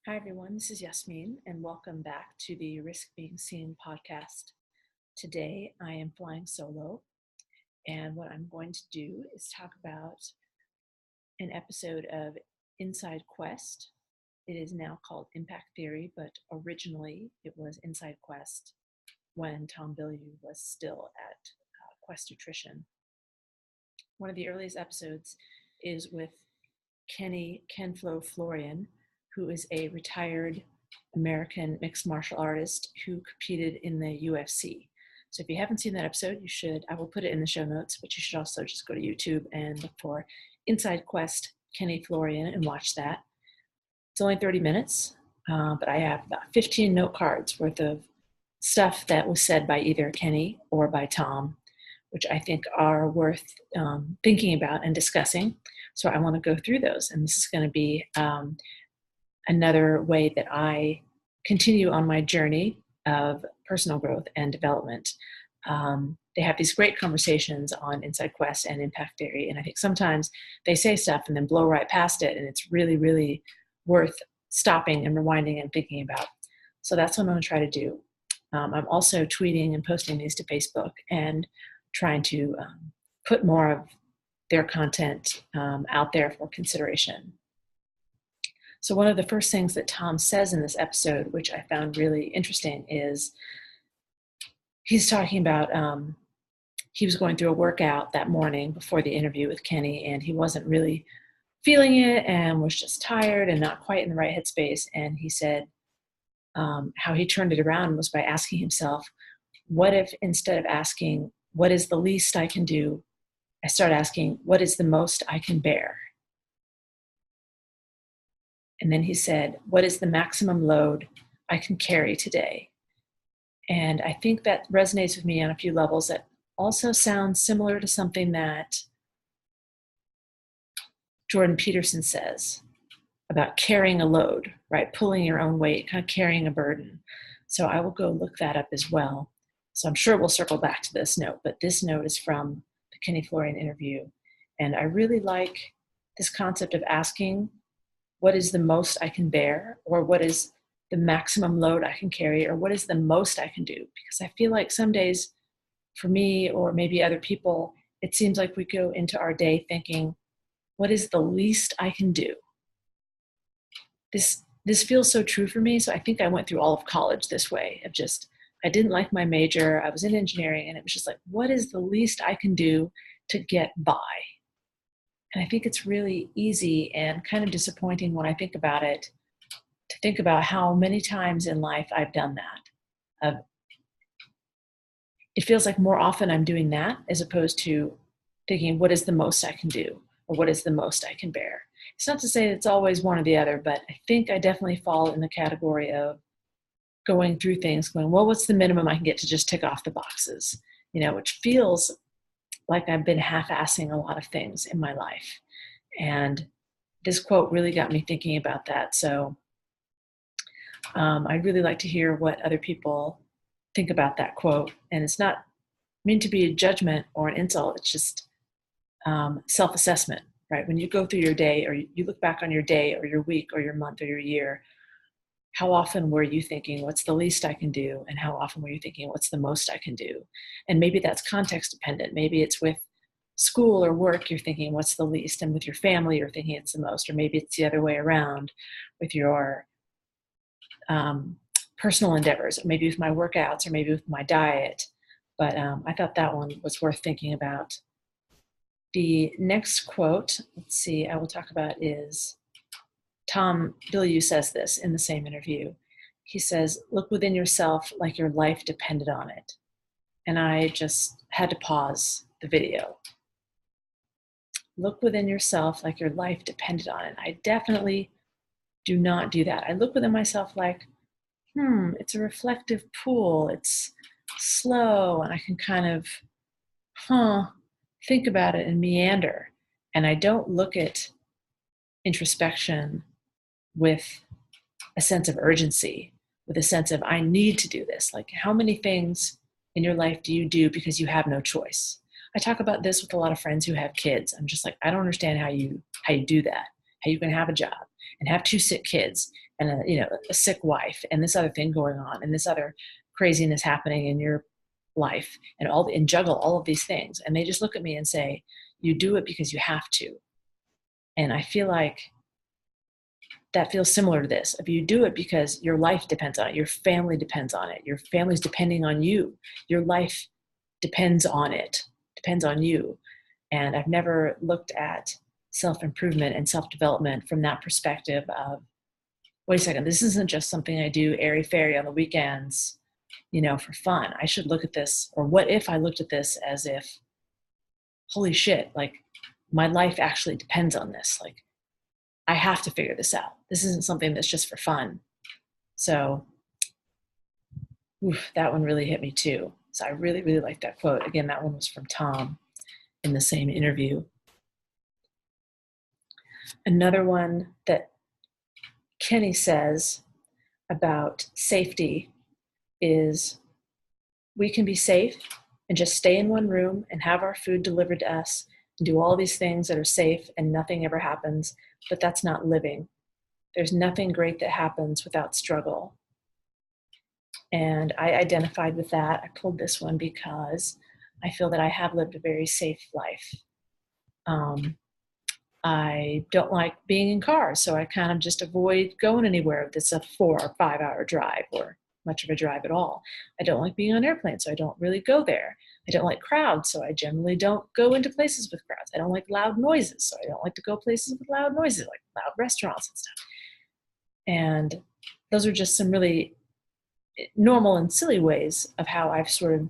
Hi, everyone. This is Yasmin, and welcome back to the Risk Being Seen podcast. Today, I am flying solo, and what I'm going to do is talk about an episode of Inside Quest. It is now called Impact Theory, but originally it was Inside Quest when Tom Bilyeu was still at Quest Nutrition. One of the earliest episodes is with Ken Florian, who is a retired American mixed martial artist who competed in the UFC. So if you haven't seen that episode, you should. I will put it in the show notes, but you should also just go to YouTube and look for Inside Quest Kenny Florian and watch that. It's only 30 minutes, but I have about 15 note cards worth of stuff that was said by either Kenny or by Tom, which I think are worth thinking about and discussing. So I want to go through those, and this is going to be another way that I continue on my journey of personal growth and development. They have these great conversations on Inside Quest and Impact Theory, and I think sometimes they say stuff and then blow right past it, and it's really, really worth stopping and rewinding and thinking about. So that's what I'm going to try to do. I'm also tweeting and posting these to Facebook and trying to put more of their content out there for consideration. So one of the first things that Tom says in this episode, which I found really interesting, is he's talking about he was going through a workout that morning before the interview with Kenny, and he wasn't really feeling it and was just tired and not quite in the right headspace. And he said how he turned it around was by asking himself, what if instead of asking, what is the least I can do, I start asking, what is the most I can bear? And then he said, what is the maximum load I can carry today? And I think that resonates with me on a few levels. That also sounds similar to something that Jordan Peterson says about carrying a load, right? Pulling your own weight, kind of carrying a burden. So I will go look that up as well. So I'm sure we'll circle back to this note, but this note is from the Kenny Florian interview. And I really like this concept of asking, what is the most I can bear, or what is the maximum load I can carry, or what is the most I can do? Because I feel like some days for me, or maybe other people, it seems like we go into our day thinking, what is the least I can do? This feels so true for me. So I think I went through all of college this way of just, I didn't like my major. I was in engineering, and it was just like, what is the least I can do to get by? And I think it's really easy and kind of disappointing when I think about it, to think about how many times in life I've done that. It feels like more often I'm doing that as opposed to thinking, what is the most I can do, or what is the most I can bear? It's not to say it's always one or the other, but I think I definitely fall in the category of going through things, going, well, what's the minimum I can get to just tick off the boxes? Which feels like I've been half-assing a lot of things in my life. And this quote really got me thinking about that. So I'd really like to hear what other people think about that quote. And it's not meant to be a judgment or an insult. It's just self-assessment, right? When you go through your day, or you look back on your day or your week or your month or your year, how often were you thinking, what's the least I can do? And how often were you thinking, what's the most I can do? And maybe that's context dependent. Maybe it's with school or work, you're thinking, what's the least? And with your family, you're thinking it's the most. Or maybe it's the other way around with your personal endeavors, or maybe with my workouts, or maybe with my diet. But I thought that one was worth thinking about. The next quote, let's see, I will talk about is Tom Bilyeu says this in the same interview. He says, look within yourself like your life depended on it. And I just had to pause the video. Look within yourself like your life depended on it. I definitely do not do that. I look within myself like, it's a reflective pool. It's slow, and I can kind of, think about it and meander. And I don't look at introspection with a sense of urgency, with a sense of, I need to do this. Like, how many things in your life do you do because you have no choice? I talk about this with a lot of friends who have kids. I'm just like, I don't understand how you do that, how you can have a job, and have 2 sick kids and a sick wife and this other thing going on and this other craziness happening in your life and juggle all of these things. And they just look at me and say, you do it because you have to. And I feel like that feels similar to this. If you do it because your life depends on it, your family depends on it, your family's depending on you, your life depends on it, depends on you. And I've never looked at self-improvement and self-development from that perspective of, wait a second, this isn't just something I do airy-fairy on the weekends, for fun. I should look at this, or what if I looked at this as if, holy shit, like my life actually depends on this. Like I have to figure this out. This isn't something that's just for fun. So that one really hit me too. So I really, really like that quote. Again, that one was from Tom in the same interview. Another one that Kenny says about safety is, we can be safe and just stay in one room and have our food delivered to us and do all these things that are safe and nothing ever happens, but that's not living. There's nothing great that happens without struggle. And I identified with that. I pulled this one because I feel that I have lived a very safe life. I don't like being in cars, so I kind of just avoid going anywhere that's a 4 or 5 hour drive or much of a drive at all. I don't like being on airplanes, so I don't really go there. I don't like crowds, so I generally don't go into places with crowds. I don't like loud noises, so I don't like to go places with loud noises, like loud restaurants and stuff. And those are just some really normal and silly ways of how I've sort of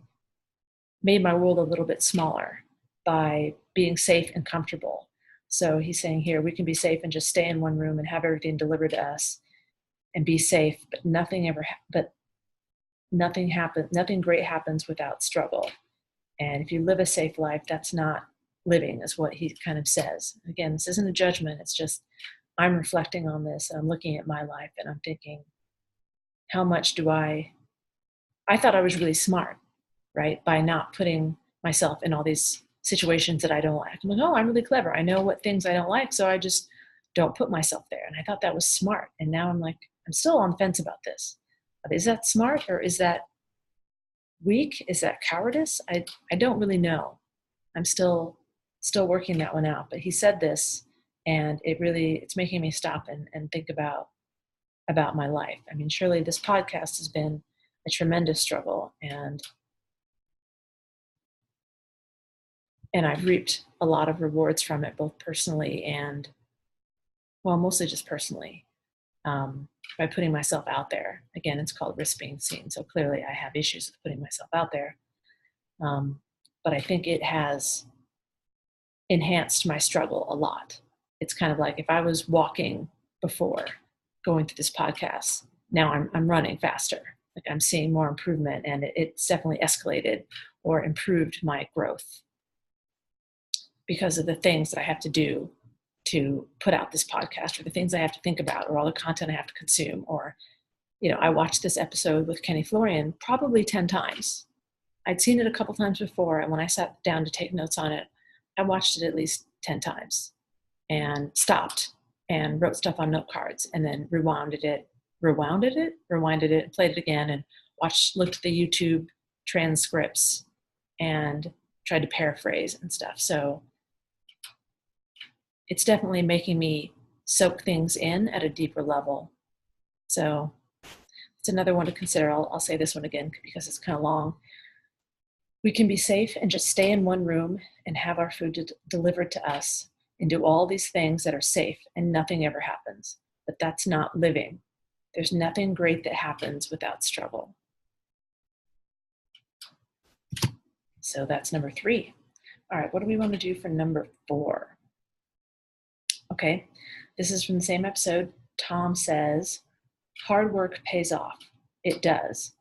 made my world a little bit smaller by being safe and comfortable. So he's saying here, we can be safe and just stay in one room and have everything delivered to us and be safe, but nothing great happens without struggle. And if you live a safe life, that's not living, is what he kind of says. Again, this isn't a judgment. It's just, I'm reflecting on this and I'm looking at my life and I'm thinking, how much I thought I was really smart, right? By not putting myself in all these situations that I don't like. I'm like, oh, I'm really clever. I know what things I don't like, so I just don't put myself there. And I thought that was smart. And now I'm like, I'm still on the fence about this. Is that smart or is that weak? Is that cowardice? I don't really know. I'm still working that one out. But he said this, and it's making me stop and think about my life. I mean, surely this podcast has been a tremendous struggle, and I've reaped a lot of rewards from it, both personally and, well, mostly just personally, by putting myself out there. Again, it's called risk being seen. So clearly I have issues with putting myself out there. But I think it has enhanced my struggle a lot. It's kind of like if I was walking before going through this podcast, now I'm running faster. Like I'm seeing more improvement, and it's definitely escalated or improved my growth because of the things that I have to do to put out this podcast, or the things I have to think about, or all the content I have to consume. Or, I watched this episode with Florian probably 10 times. I'd seen it a couple times before, and when I sat down to take notes on it, I watched it at least 10 times and stopped and wrote stuff on note cards and then rewinded it, played it again, and looked at the YouTube transcripts and tried to paraphrase and stuff. So it's definitely making me soak things in at a deeper level. So it's another one to consider. I'll say this one again because it's kind of long. We can be safe and just stay in one room and have our food delivered to us and do all these things that are safe and nothing ever happens. But that's not living. There's nothing great that happens without struggle. So that's number 3. All right, what do we want to do for number 4? Okay, this is from the same episode. Tom says, hard work pays off. It does.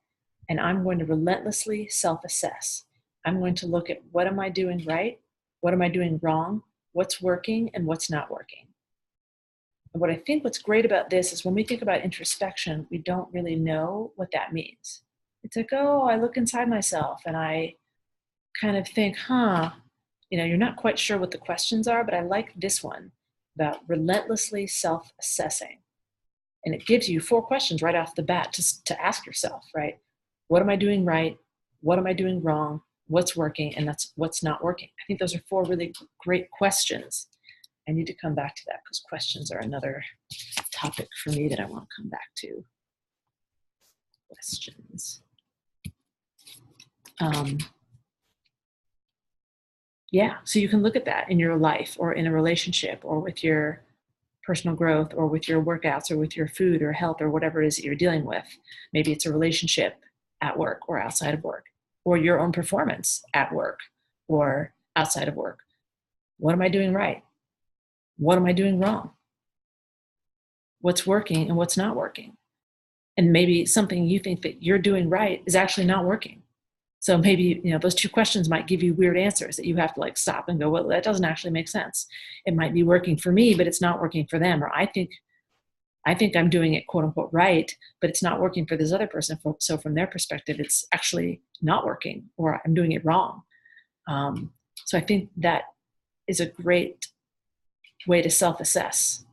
And I'm going to relentlessly self-assess. I'm going to look at what am I doing right? What am I doing wrong? What's working and what's not working? And what I think what's great about this is when we think about introspection, we don't really know what that means. It's like, oh, I look inside myself and I kind of think, you're not quite sure what the questions are, but I like this one. about relentlessly self-assessing. And it gives you 4 questions right off the bat to ask yourself, right? What am I doing right? What am I doing wrong? What's working? And that's what's not working. I think those are 4 really great questions. I need to come back to that because questions are another topic for me that I want to come back to. Questions. Yeah, so you can look at that in your life or in a relationship or with your personal growth or with your workouts or with your food or health or whatever it is that you're dealing with. Maybe it's a relationship at work or outside of work, or your own performance at work or outside of work. What am I doing right? What am I doing wrong? What's working and what's not working? And maybe something you think that you're doing right is actually not working. So maybe, those 2 questions might give you weird answers that you have to stop and go, well, that doesn't actually make sense. It might be working for me, but it's not working for them. Or I think I'm doing it quote unquote right, but it's not working for this other person. So from their perspective, it's actually not working, or I'm doing it wrong. So I think that is a great way to self-assess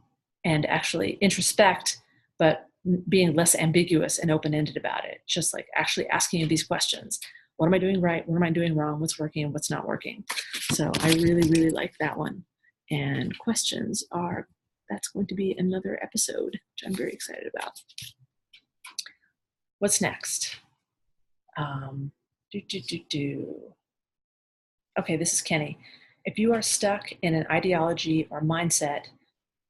and actually introspect, but being less ambiguous and open-ended about it. Just actually asking you these questions. What am I doing right? What am I doing wrong? What's working and what's not working? So I really, really like that one. And that's going to be another episode, which I'm very excited about. What's next? Okay, this is Kenny. If you are stuck in an ideology or mindset,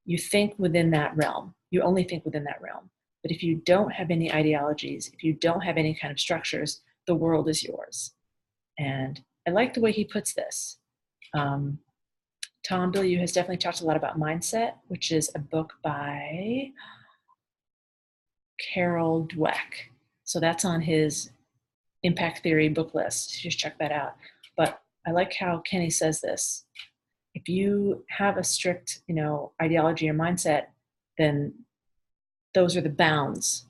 you think within that realm. You only think within that realm. But if you don't have any ideologies, if you don't have any kind of structures, the world is yours. And I like the way he puts this. Tom Bilyeu has definitely talked a lot about mindset, which is a book by Carol Dweck. So that's on his Impact Theory book list. Just check that out. But I like how Kenny says this. If you have a strict, ideology or mindset, then those are the bounds.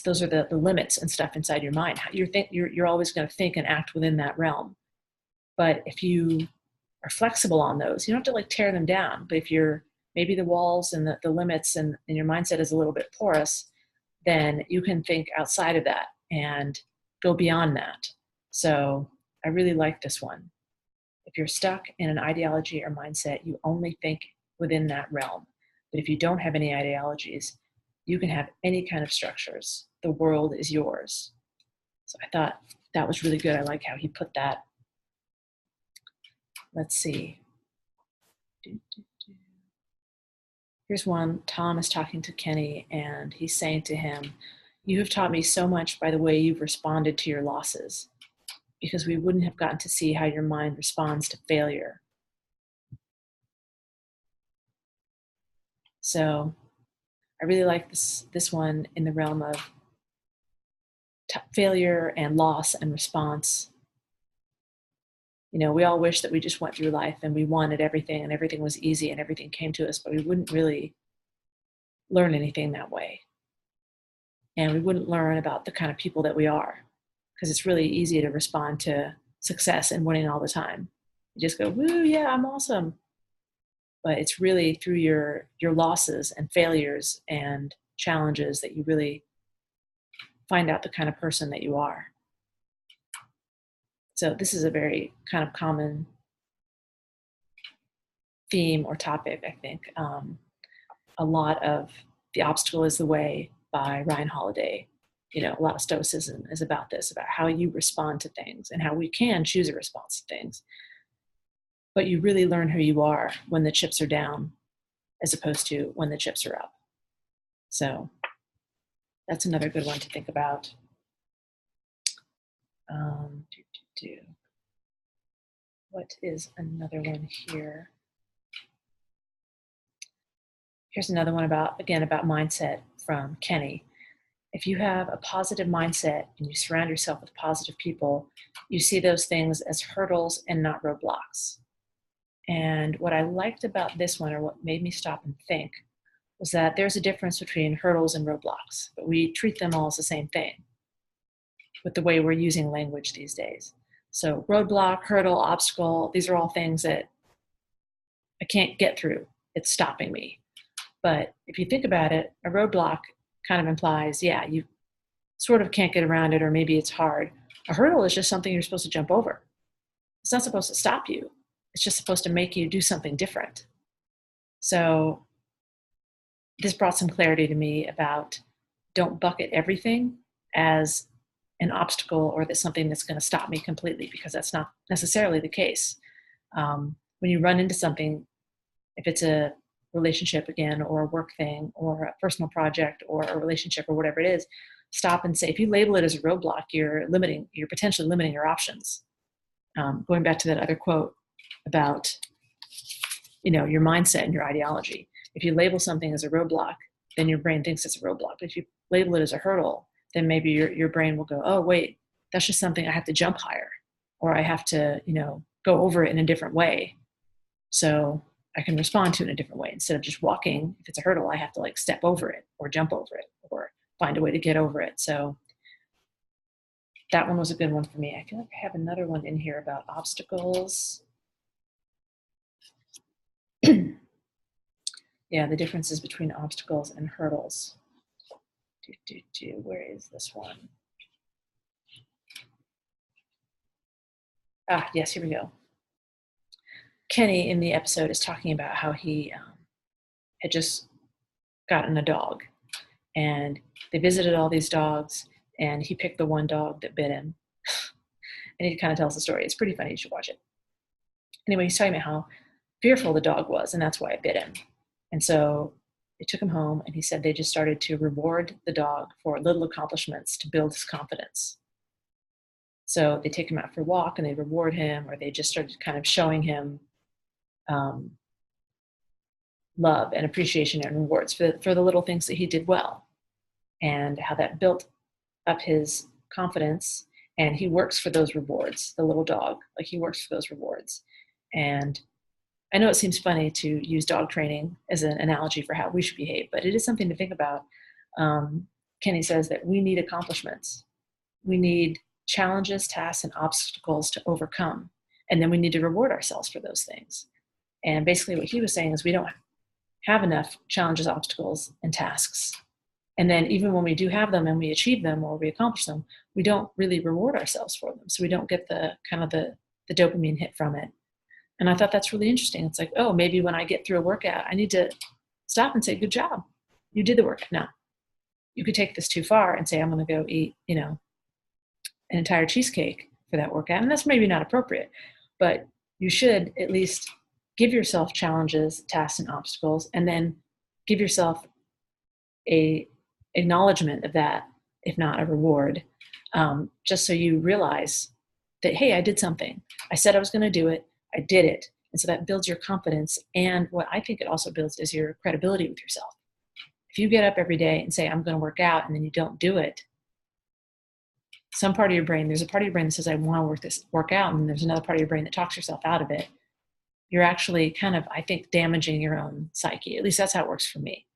Those are the limits and stuff inside your mind. You're always going to think and act within that realm. But if you are flexible on those, you don't have to tear them down. But if maybe the walls and the limits and your mindset is a little bit porous, then you can think outside of that and go beyond that. So I really like this one. If you're stuck in an ideology or mindset, you only think within that realm. But if you don't have any ideologies, you can have any kind of structures. The world is yours. So I thought that was really good. I like how he put that. Let's see. Here's one. Tom is talking to Kenny, and he's saying to him, "You have taught me so much by the way you've responded to your losses, because we wouldn't have gotten to see how your mind responds to failure." So I really like this one in the realm of failure and loss and response. We all wish that we just went through life and we wanted everything and everything was easy and everything came to us, but we wouldn't really learn anything that way. And we wouldn't learn about the kind of people that we are, because it's really easy to respond to success and winning all the time. You just go, woo, yeah, I'm awesome. But it's really through your losses and failures and challenges that you really find out the kind of person that you are. So this is a very kind of common theme or topic, I think. A lot of The Obstacle is the Way by Ryan Holiday. A lot of Stoicism is about this, about how you respond to things and how we can choose a response to things. But you really learn who you are when the chips are down as opposed to when the chips are up. So that's another good one to think about. What is another one here? Here's another one about mindset from Kenny. If you have a positive mindset and you surround yourself with positive people, you see those things as hurdles and not roadblocks. And what I liked about this one, or what made me stop and think, was that there's a difference between hurdles and roadblocks, but we treat them all as the same thing with the way we're using language these days. So roadblock, hurdle, obstacle, these are all things that I can't get through. it's stopping me. But if you think about it, a roadblock kind of implies, yeah, you sort of can't get around it, or maybe it's hard. A hurdle is just something you're supposed to jump over. It's not supposed to stop you. It's just supposed to make you do something different. So this brought some clarity to me about, don't bucket everything as an obstacle or that's something that's going to stop me completely, because that's not necessarily the case. When you run into something, if it's a relationship again, or a work thing, or a personal project, or a relationship, or whatever it is, stop and say, if you label it as a roadblock, you're potentially limiting your options. Going back to that other quote about, your mindset and your ideology. If you label something as a roadblock, then your brain thinks it's a roadblock. But if you label it as a hurdle, then maybe your brain will go, oh, wait, that's just something I have to jump higher, or I have to, go over it in a different way. So I can respond to it in a different way. Instead of just walking, if it's a hurdle, I have to step over it or jump over it or find a way to get over it. So that one was a good one for me. I feel like I have another one in here about obstacles. Yeah, the differences between obstacles and hurdles. Where is this one? Yes, here we go. Kenny in the episode is talking about how he had just gotten a dog, and they visited all these dogs, and he picked the one dog that bit him. And he kind of tells the story. It's pretty funny. You should watch it. Anyway, he's talking about how fearful the dog was, and that's why it bit him. And so they took him home, and he said they just started to reward the dog for little accomplishments to build his confidence. So they take him out for a walk, and they reward him, or they just started kind of showing him love and appreciation and rewards for the little things that he did well, and how that built up his confidence. And he works for those rewards, the little dog, he works for those rewards. And I know it seems funny to use dog training as an analogy for how we should behave, but it is something to think about. Kenny says that we need accomplishments. We need challenges, tasks, and obstacles to overcome. And then we need to reward ourselves for those things. And basically what he was saying is we don't have enough challenges, obstacles, and tasks. And then even when we do have them and we achieve them or we accomplish them, we don't really reward ourselves for them. So we don't get the dopamine hit from it. And I thought that's really interesting. It's oh, maybe when I get through a workout, I need to stop and say, good job. You did the work. Now, you could take this too far and say, I'm going to go eat, an entire cheesecake for that workout. And that's maybe not appropriate, but you should at least give yourself challenges, tasks, and obstacles, and then give yourself a acknowledgement of that, if not a reward, just so you realize that, hey, I did something. I said I was going to do it. I did it. And so that builds your confidence. And what I think it also builds is your credibility with yourself. If you get up every day and say, I'm going to work out, and then you don't do it, some part of your brain, there's a part of your brain that says, I want to work out. And there's another part of your brain that talks yourself out of it. You're actually kind of, I think, damaging your own psyche. At least that's how it works for me.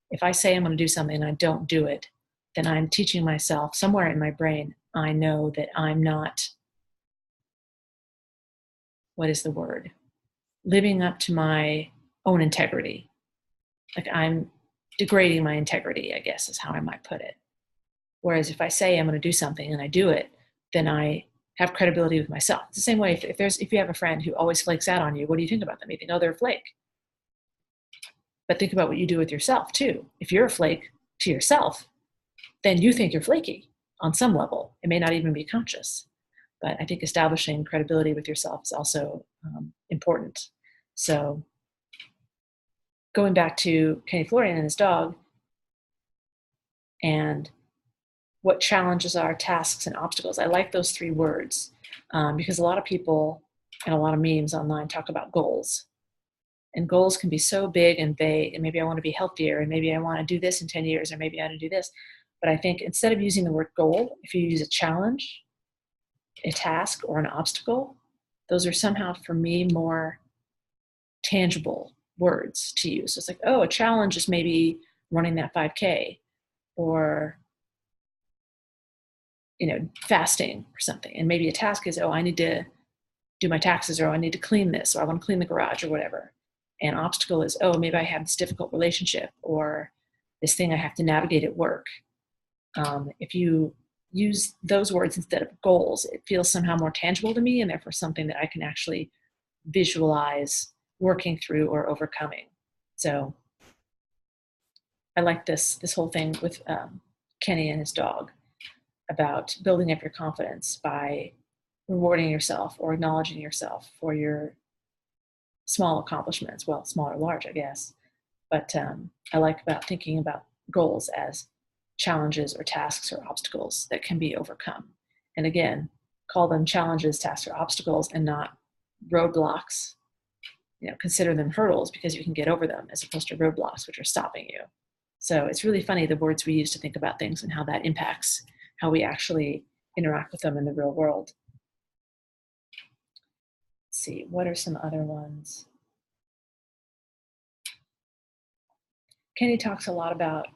If I say I'm going to do something and I don't do it, then I'm teaching myself somewhere in my brain, I know that I'm not, what is the word? Living up to my own integrity. I'm degrading my integrity, I guess is how I might put it. Whereas if I say I'm going to do something and I do it, then I have credibility with myself. It's the same way if you have a friend who always flakes out on you, what do you think about them? You think, oh, they're a flake. But think about what you do with yourself too. If you're a flake to yourself, then you think you're flaky on some level. It may not even be conscious. But I think establishing credibility with yourself is also important. So going back to Kenny Florian and his dog, and what challenges are, tasks, and obstacles. I like those three words because a lot of people and a lot of memes online talk about goals. And goals can be so big and vague, and maybe I want to be healthier, and maybe I want to do this in 10 years, or maybe I want to do this. But I think instead of using the word goal, if you use a challenge, a task, or an obstacle, those are somehow, for me, more tangible words to use. So it's oh, a challenge is maybe running that 5K, or fasting or something. And maybe a task is, oh, I need to do my taxes, or I need to clean this, or I want to clean the garage, or whatever. And obstacle is, oh, maybe I have this difficult relationship or this thing I have to navigate at work. If you use those words instead of goals, it feels somehow more tangible to me and therefore something that I can actually visualize working through or overcoming. So I like this whole thing with Kenny and his dog about building up your confidence by rewarding yourself or acknowledging yourself for your small accomplishments. Well, small or large, I guess. But I like about thinking about goals as challenges or tasks or obstacles that can be overcome. And again, call them challenges, tasks, or obstacles and not roadblocks. Consider them hurdles because you can get over them as opposed to roadblocks, which are stopping you. So it's really funny the words we use to think about things and how that impacts how we actually interact with them in the real world. Let's see, what are some other ones? Kenny talks a lot about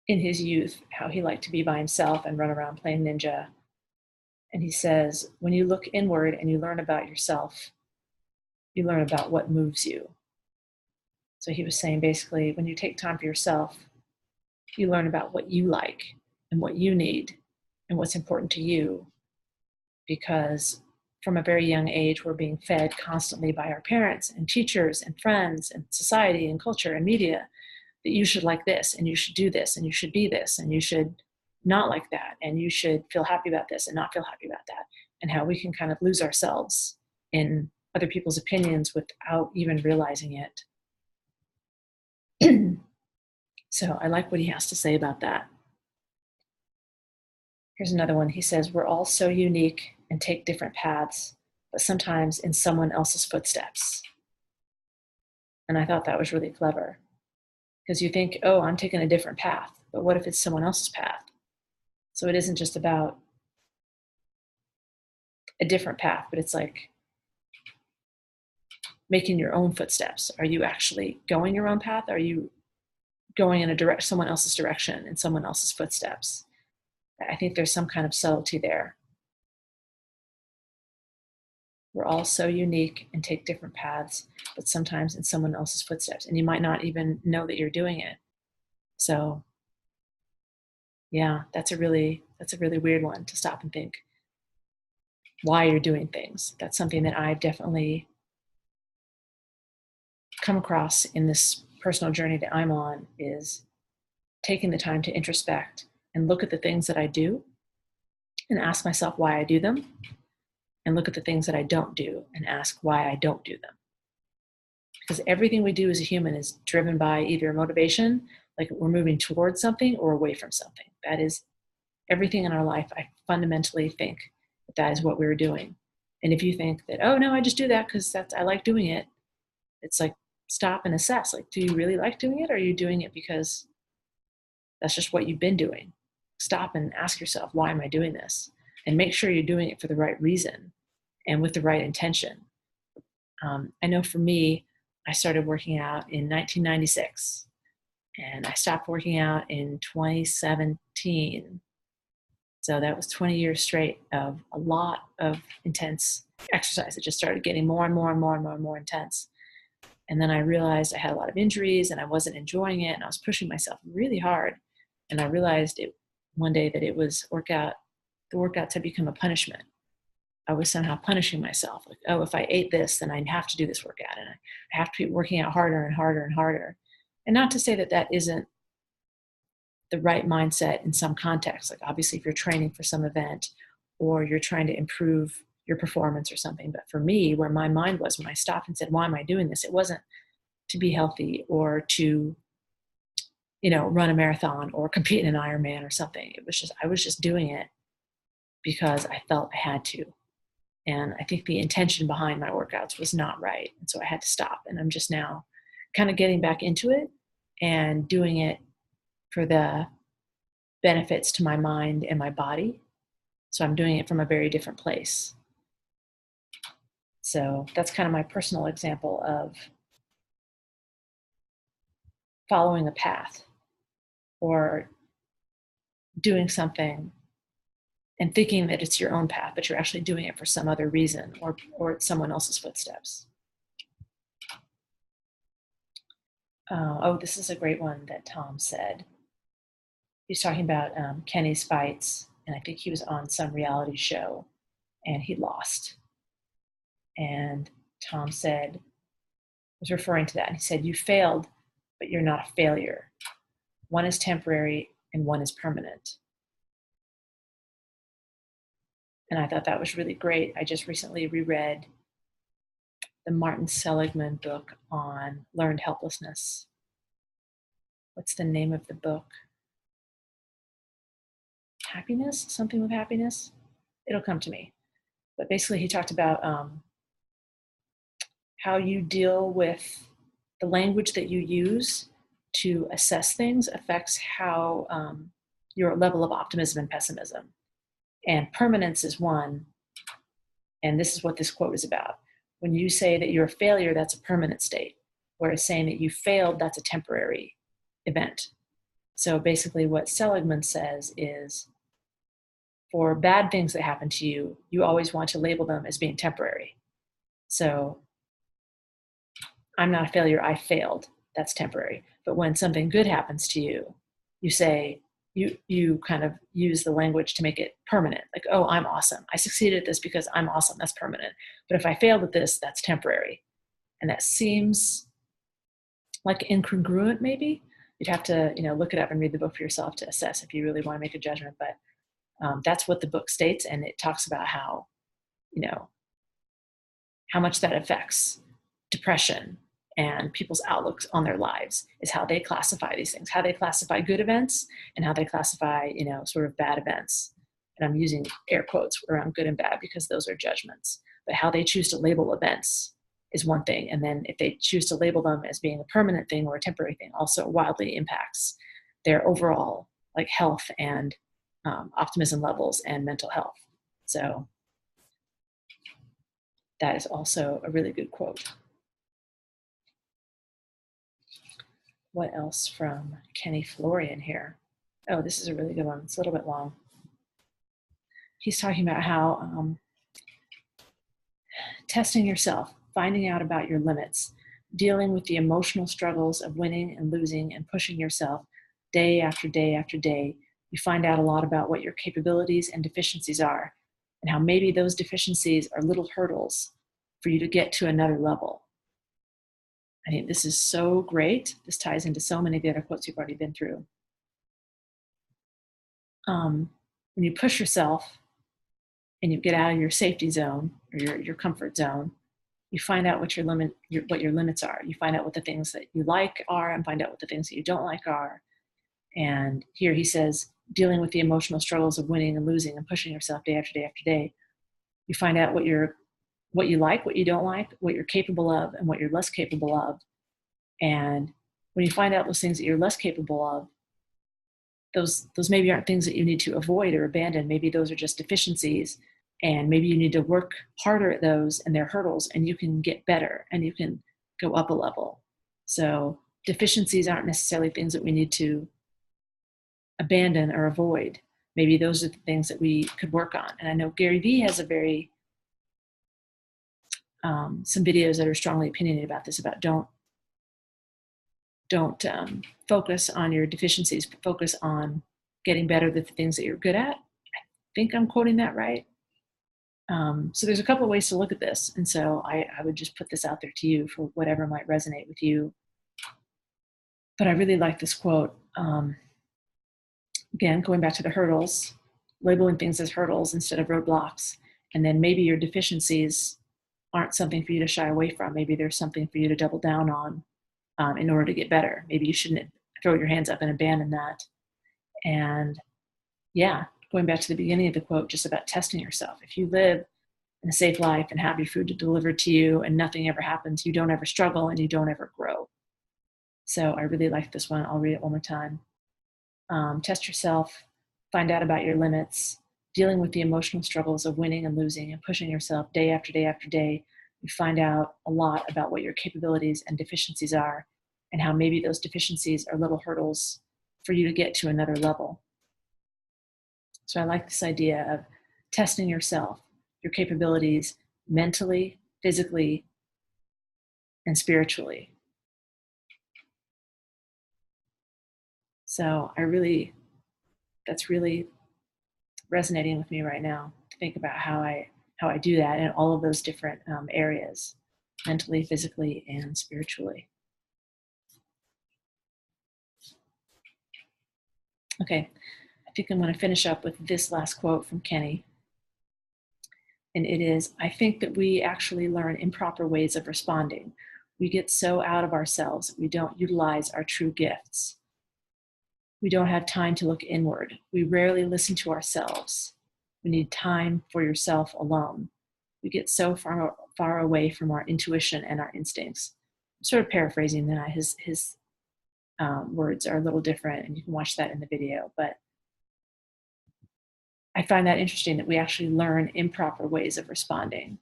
in his youth how he liked to be by himself and run around playing ninja. And he says, when you look inward and you learn about yourself, you learn about what moves you. So he was saying basically, when you take time for yourself, you learn about what you like and what you need and what's important to you. Because from a very young age, we're being fed constantly by our parents and teachers and friends and society and culture and media that you should like this and you should do this and you should be this and you should not like that and you should feel happy about this and not feel happy about that, and how we can kind of lose ourselves in other people's opinions without even realizing it. So I like what he has to say about that. Here's another one. He says, we're all so unique and take different paths, but sometimes in someone else's footsteps. And I thought that was really clever because you think, oh, I'm taking a different path, but what if it's someone else's path? So it isn't just about a different path, but it's like making your own footsteps. Are you actually going your own path? Are you going in someone else's direction in someone else's footsteps? I think there's some kind of subtlety there. We're all so unique and take different paths, but sometimes in someone else's footsteps, and you might not even know that you're doing it. So yeah, that's a really weird one to stop and think why you're doing things. That's something that I've definitely come across in this personal journey that I'm on, is taking the time to introspect and look at the things that I do and ask myself why I do them, and look at the things that I don't do and ask why I don't do them. Because everything we do as a human is driven by either motivation, like we're moving towards something, or away from something. That is everything in our life. I fundamentally think that is what we're doing. And if you think that, oh no, I just do that because I like doing it, it's like, stop and assess. Like, do you really like doing it? Or are you doing it because that's just what you've been doing? Stop and ask yourself, why am I doing this? And make sure you're doing it for the right reason and with the right intention. I know for me, I started working out in 1996 and I stopped working out in 2017. So that was 20 years straight of a lot of intense exercise. It just started getting more and more and more and more and more intense. And then I realized I had a lot of injuries and I wasn't enjoying it, and I was pushing myself really hard. And I realized one day that it was the workouts had become a punishment. I was somehow punishing myself. Like, oh, if I ate this, then I have to do this workout, and I have to be working out harder and harder and harder. And not to say that that isn't the right mindset in some contexts. Like obviously if you're training for some event or you're trying to improve your performance or something. But for me, where my mind was when I stopped and said, why am I doing this? It wasn't to be healthy or to, run a marathon or compete in an Ironman or something. I was just doing it because I felt I had to. And I think the intention behind my workouts was not right. And so I had to stop. And I'm just now kind of getting back into it and doing it for the benefits to my mind and my body. So I'm doing it from a very different place. So that's kind of my personal example of following a path or doing something and thinking that it's your own path, but you're actually doing it for some other reason or it's someone else's footsteps. Oh, this is a great one that Tom said. He's talking about Kenny's fights, and I think he was on some reality show, and he lost. And Tom said, was referring to that, and he said, "You failed, but you're not a failure. One is temporary, and one is permanent." And I thought that was really great. I just recently reread the Martin Seligman book on learned helplessness. What's the name of the book? Happiness? Something with happiness? It'll come to me. But basically, he talked about how you deal with the language that you use to assess things affects how your level of optimism and pessimism. And permanence is one. And this is what this quote is about. When you say that you're a failure, that's a permanent state. Whereas saying that you failed, that's a temporary event. So basically, what Seligman says is for bad things that happen to you, you always want to label them as being temporary. So I'm not a failure, I failed. That's temporary. But when something good happens to you, you say, you kind of use the language to make it permanent. Like, oh, I'm awesome. I succeeded at this because I'm awesome. That's permanent. But if I failed at this, that's temporary. And that seems like incongruent, maybe. You'd have to, look it up and read the book for yourself to assess if you really want to make a judgment. But that's what the book states. And it talks about how, how much that affects depression and people's outlooks on their lives is how they classify these things, how they classify good events and how they classify, sort of bad events. And I'm using air quotes around good and bad because those are judgments. But how they choose to label events is one thing. And then if they choose to label them as being a permanent thing or a temporary thing, also wildly impacts their overall like health and optimism levels and mental health. So that is also a really good quote. What else from Kenny Florian here? Oh, this is a really good one. It's a little bit long. He's talking about how testing yourself, finding out about your limits, dealing with the emotional struggles of winning and losing and pushing yourself day after day after day. You find out a lot about what your capabilities and deficiencies are and how maybe those deficiencies are little hurdles for you to get to another level. I think this is so great. This ties into so many of the other quotes you've already been through. When you push yourself and you get out of your safety zone or your comfort zone, you find out what your limits are. You find out what the things that you like are and find out what the things that you don't like are. And here he says, dealing with the emotional struggles of winning and losing and pushing yourself day after day after day. You find out what you like, what you don't like, what you're capable of, and what you're less capable of. And when you find out those things that you're less capable of, those maybe aren't things that you need to avoid or abandon. Maybe those are just deficiencies, and maybe you need to work harder at those, and they're hurdles, and you can get better and you can go up a level. So deficiencies aren't necessarily things that we need to abandon or avoid. Maybe those are the things that we could work on. And I know Gary Vee has some videos that are strongly opinionated about this, about don't focus on your deficiencies, but focus on getting better at the things that you're good at. I think I'm quoting that right. So there's a couple of ways to look at this. And so I would just put this out there to you for whatever might resonate with you. But I really like this quote. Again, going back to the hurdles, labeling things as hurdles instead of roadblocks. And then maybe your deficiencies aren't something for you to shy away from. Maybe there's something for you to double down on in order to get better. Maybe you shouldn't throw your hands up and abandon that. And yeah, going back to the beginning of the quote, just about testing yourself. If you live in a safe life and have your food delivered to you and nothing ever happens, you don't ever struggle and you don't ever grow. So I really like this one. I'll read it one more time. Test yourself, find out about your limits, dealing with the emotional struggles of winning and losing and pushing yourself day after day after day. You find out a lot about what your capabilities and deficiencies are and how maybe those deficiencies are little hurdles for you to get to another level. So I like this idea of testing yourself, your capabilities mentally, physically, and spiritually. So that's really resonating with me right now to think about how I do that in all of those different areas, mentally, physically, and spiritually. Okay, I think I'm going to finish up with this last quote from Kenny. And it is, I think that we actually learn improper ways of responding. We get so out of ourselves, we don't utilize our true gifts. We don't have time to look inward. We rarely listen to ourselves. We need time for yourself alone. We get so far away from our intuition and our instincts. I'm sort of paraphrasing that. His words are a little different, and you can watch that in the video. But I find that interesting that we actually learn improper ways of responding.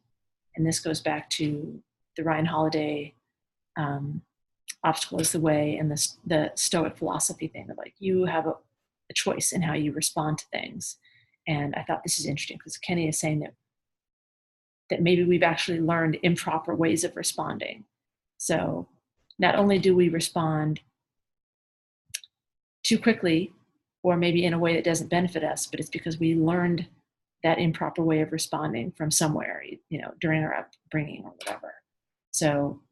And this goes back to the Ryan Holiday obstacle is the way, and the Stoic philosophy thing of like you have a choice in how you respond to things. And I thought this is interesting because Kenny is saying that maybe we've actually learned improper ways of responding. So not only do we respond too quickly or maybe in a way that doesn't benefit us, but it's because we learned that improper way of responding from somewhere, during our upbringing or whatever. So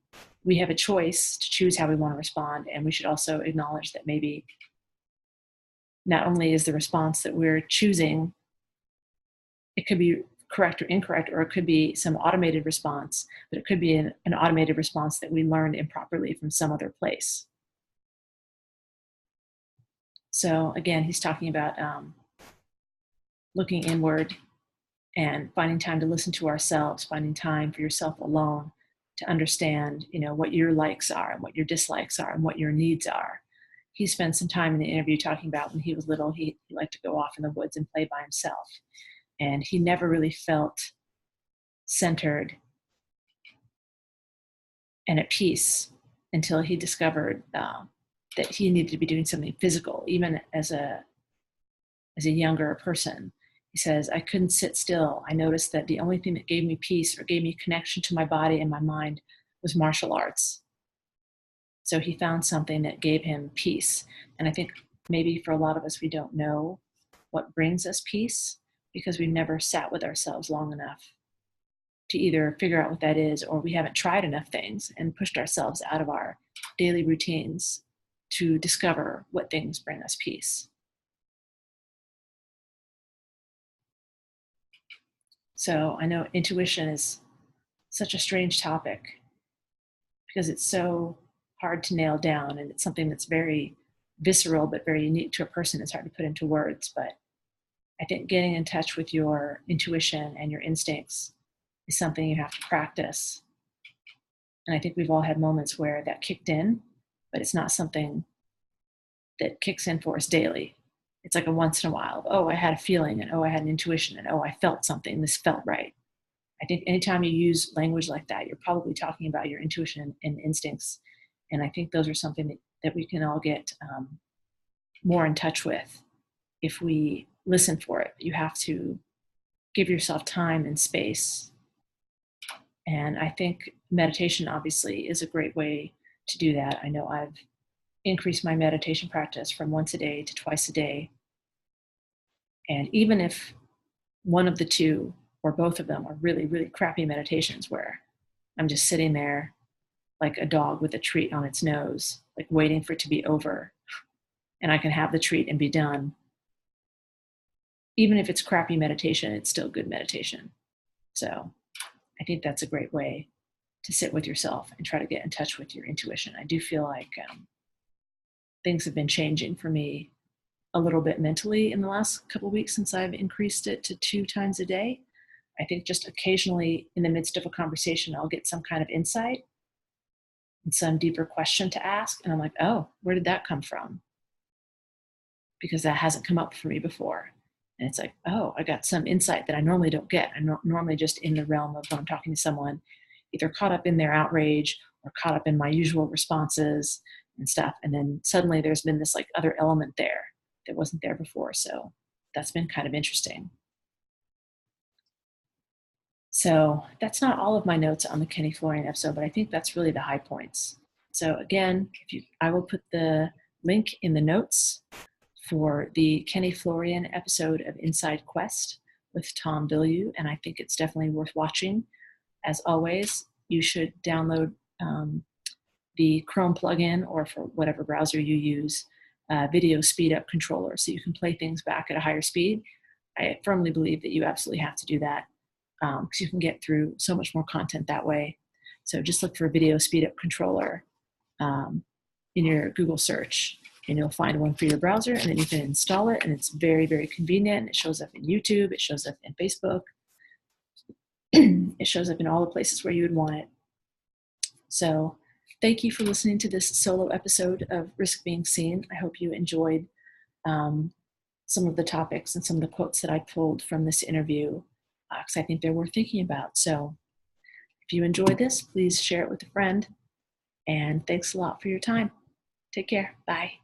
we have a choice to choose how we want to respond, and we should also acknowledge that maybe not only is the response that we're choosing, it could be correct or incorrect, or it could be some automated response, but it could be an automated response that we learned improperly from some other place. So again, he's talking about looking inward and finding time to listen to ourselves, finding time for yourself alone to understand, what your likes are and what your dislikes are and what your needs are. He spent some time in the interview talking about when he was little, he liked to go off in the woods and play by himself. And he never really felt centered and at peace until he discovered that he needed to be doing something physical, even as a younger person. He says, I couldn't sit still. I noticed that the only thing that gave me peace or gave me connection to my body and my mind was martial arts. So he found something that gave him peace. And I think maybe for a lot of us, we don't know what brings us peace because we've never sat with ourselves long enough to either figure out what that is, or we haven't tried enough things and pushed ourselves out of our daily routines to discover what things bring us peace. So I know intuition is such a strange topic because it's so hard to nail down, and it's something that's very visceral but very unique to a person. It's hard to put into words, but I think getting in touch with your intuition and your instincts is something you have to practice. And I think we've all had moments where that kicked in, but it's not something that kicks in for us daily. It's like a once in a while of, oh, I had a feeling, and oh, I had an intuition, and oh, I felt something, this felt right. I think anytime you use language like that, you're probably talking about your intuition and instincts. And I think those are something that we can all get more in touch with if we listen for it. You have to give yourself time and space. And I think meditation obviously is a great way to do that. I know I've increased my meditation practice from once a day to twice a day. And even if one of the two or both of them are really, really crappy meditations where I'm just sitting there like a dog with a treat on its nose, like waiting for it to be over, and I can have the treat and be done. Even if it's crappy meditation, it's still good meditation. So I think that's a great way to sit with yourself and try to get in touch with your intuition. I do feel like things have been changing for me a little bit mentally in the last couple of weeks since I've increased it to 2 times a day. I think just occasionally in the midst of a conversation, I'll get some kind of insight and some deeper question to ask. And I'm like, oh, where did that come from? Because that hasn't come up for me before. And it's like, oh, I got some insight that I normally don't get. I'm normally just in the realm of when I'm talking to someone, either caught up in their outrage or caught up in my usual responses and stuff. And then suddenly there's been this like other element there that wasn't there before. So that's been kind of interesting. So that's not all of my notes on the Kenny Florian episode, but I think that's really the high points. So again, I will put the link in the notes for the Kenny Florian episode of Inside Quest with Tom Bilyeu, and I think it's definitely worth watching. As always, you should download the Chrome plugin, or for whatever browser you use, video speed up controller, so you can play things back at a higher speed. I firmly believe that you absolutely have to do that because you can get through so much more content that way. So just look for video speed up controller in your Google search, and you'll find one for your browser, and then you can install it, and it's very, very convenient. It shows up in YouTube, it shows up in Facebook, it shows up in all the places where you would want it. So thank you for listening to this solo episode of Risk Being Seen. I hope you enjoyed some of the topics and some of the quotes that I pulled from this interview, because I think they're worth thinking about. So if you enjoyed this, please share it with a friend. And thanks a lot for your time. Take care. Bye.